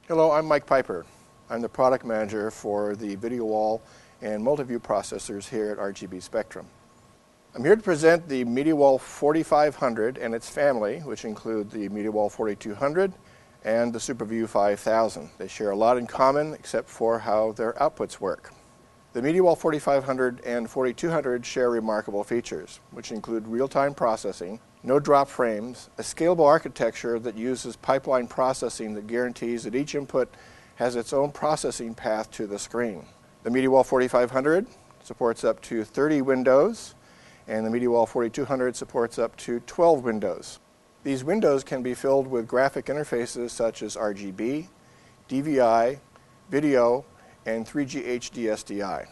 Hello, I'm Mike Piper. I'm the product manager for the MediaWall and multi-view processors here at RGB Spectrum. I'm here to present the MediaWall 4500 and its family, which include the MediaWall 4200 and the SuperView 5000. They share a lot in common except for how their outputs work. The MediaWall 4500 and 4200 share remarkable features, which include real-time processing, no drop frames, a scalable architecture that uses pipeline processing that guarantees that each input has its own processing path to the screen. The MediaWall 4500 supports up to 30 windows, and the MediaWall 4200 supports up to 12 windows. These windows can be filled with graphic interfaces such as RGB, DVI, video, and 3G HD SDI.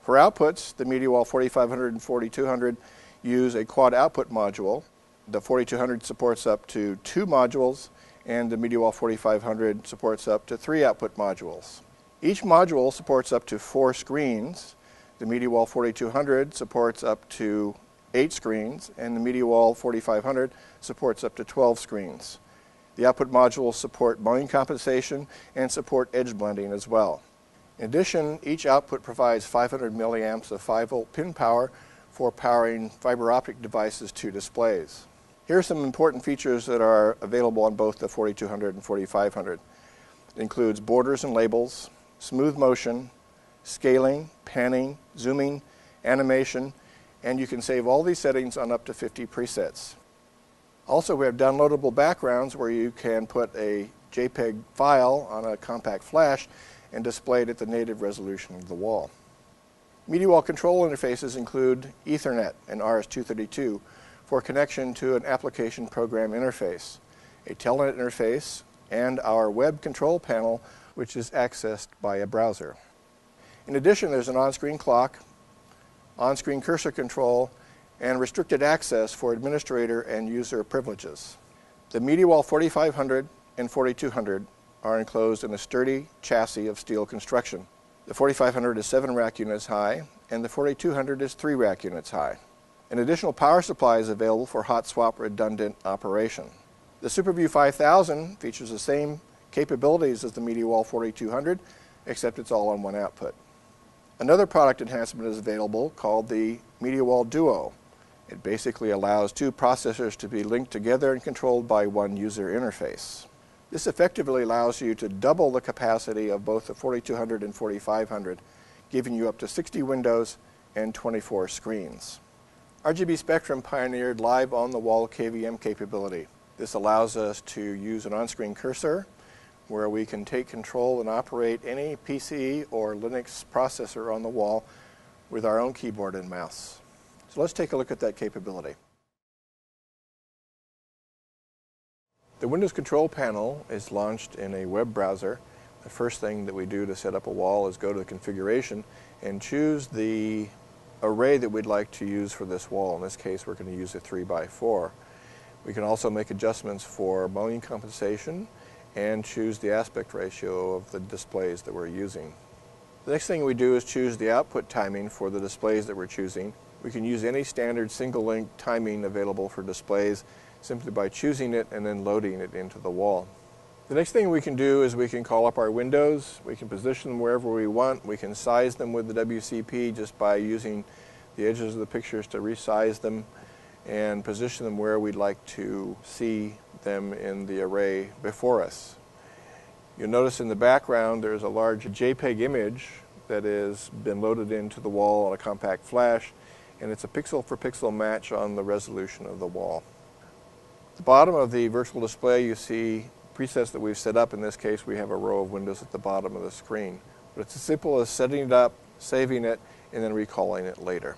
For outputs, the MediaWall 4500 and 4200 use a quad output module. The 4200 supports up to 2 modules, and the MediaWall 4500 supports up to 3 output modules. Each module supports up to 4 screens. The MediaWall 4200 supports up to 8 screens, and the MediaWall 4500 supports up to 12 screens. The output modules support motion compensation and support edge blending as well. In addition, each output provides 500 milliamps of 5-volt pin power for powering fiber optic devices to displays. Here are some important features that are available on both the 4200 and 4500. It includes borders and labels, smooth motion, scaling, panning, zooming, animation, and you can save all these settings on up to 50 presets. Also, we have downloadable backgrounds where you can put a JPEG file on a compact flash and display it at the native resolution of the wall. MediaWall control interfaces include Ethernet and RS-232 for connection to an application program interface, a Telnet interface, and our web control panel, which is accessed by a browser. In addition, there's an on-screen clock, on-screen cursor control, and restricted access for administrator and user privileges. The MediaWall 4500 and 4200 are enclosed in a sturdy chassis of steel construction. The 4500 is 7 rack units high, and the 4200 is 3 rack units high. An additional power supply is available for hot swap redundant operation. The SuperView 5000 features the same capabilities as the MediaWall 4200, except it's all on one output. Another product enhancement is available called the MediaWall Duo. It basically allows 2 processors to be linked together and controlled by one user interface. This effectively allows you to double the capacity of both the 4200 and 4500, giving you up to 60 windows and 24 screens. RGB Spectrum pioneered live on-the-wall KVM capability. This allows us to use an on-screen cursor where we can take control and operate any PC or Linux processor on the wall with our own keyboard and mouse. So let's take a look at that capability. The Windows Control Panel is launched in a web browser. The first thing that we do to set up a wall is go to the configuration and choose the array that we'd like to use for this wall. In this case, we're going to use a 3x4. We can also make adjustments for motion compensation and choose the aspect ratio of the displays that we're using. The next thing we do is choose the output timing for the displays that we're choosing. We can use any standard single-link timing available for displays simply by choosing it and then loading it into the wall. The next thing we can do is we can call up our windows. We can position them wherever we want. We can size them with the WCP just by using the edges of the pictures to resize them and position them where we'd like to see them in the array before us. You'll notice in the background there's a large JPEG image that has been loaded into the wall on a compact flash, and it's a pixel for pixel match on the resolution of the wall. At the bottom of the virtual display you see presets that we've set up. In this case we have a row of windows at the bottom of the screen. But it's as simple as setting it up, saving it, and then recalling it later.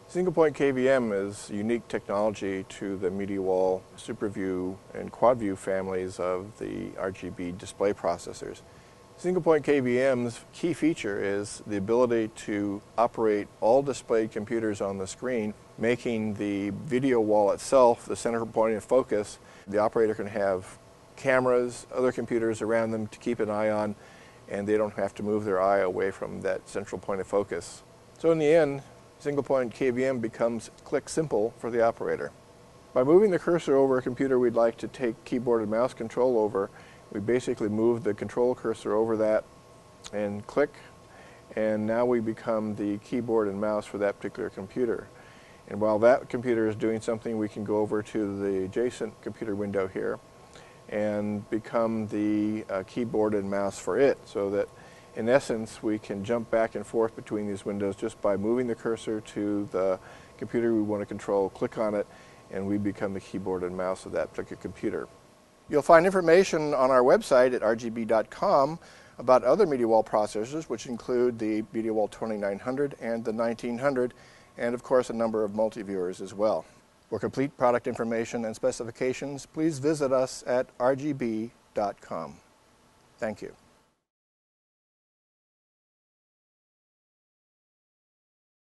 Single point KVM is unique technology to the MediaWall, SuperView, and QuadView families of the RGB display processors. Single point KVM's key feature is the ability to operate all displayed computers on the screen, making the video wall itself the center point of focus. The operator can have cameras, other computers around them to keep an eye on, and they don't have to move their eye away from that central point of focus. So in the end, single point KVM becomes click simple for the operator. By moving the cursor over a computer we'd like to take keyboard and mouse control over, We basically move the control cursor over that and click, and now we become the keyboard and mouse for that particular computer. And while that computer is doing something, we can go over to the adjacent computer window here and become the keyboard and mouse for it, so that in essence we can jump back and forth between these windows just by moving the cursor to the computer we want to control, click on it, and we become the keyboard and mouse of that particular computer. You'll find information on our website at rgb.com about other MediaWall processors, which include the MediaWall 2900 and the 1900, and of course a number of multi-viewers as well. For complete product information and specifications, please visit us at rgb.com. Thank you.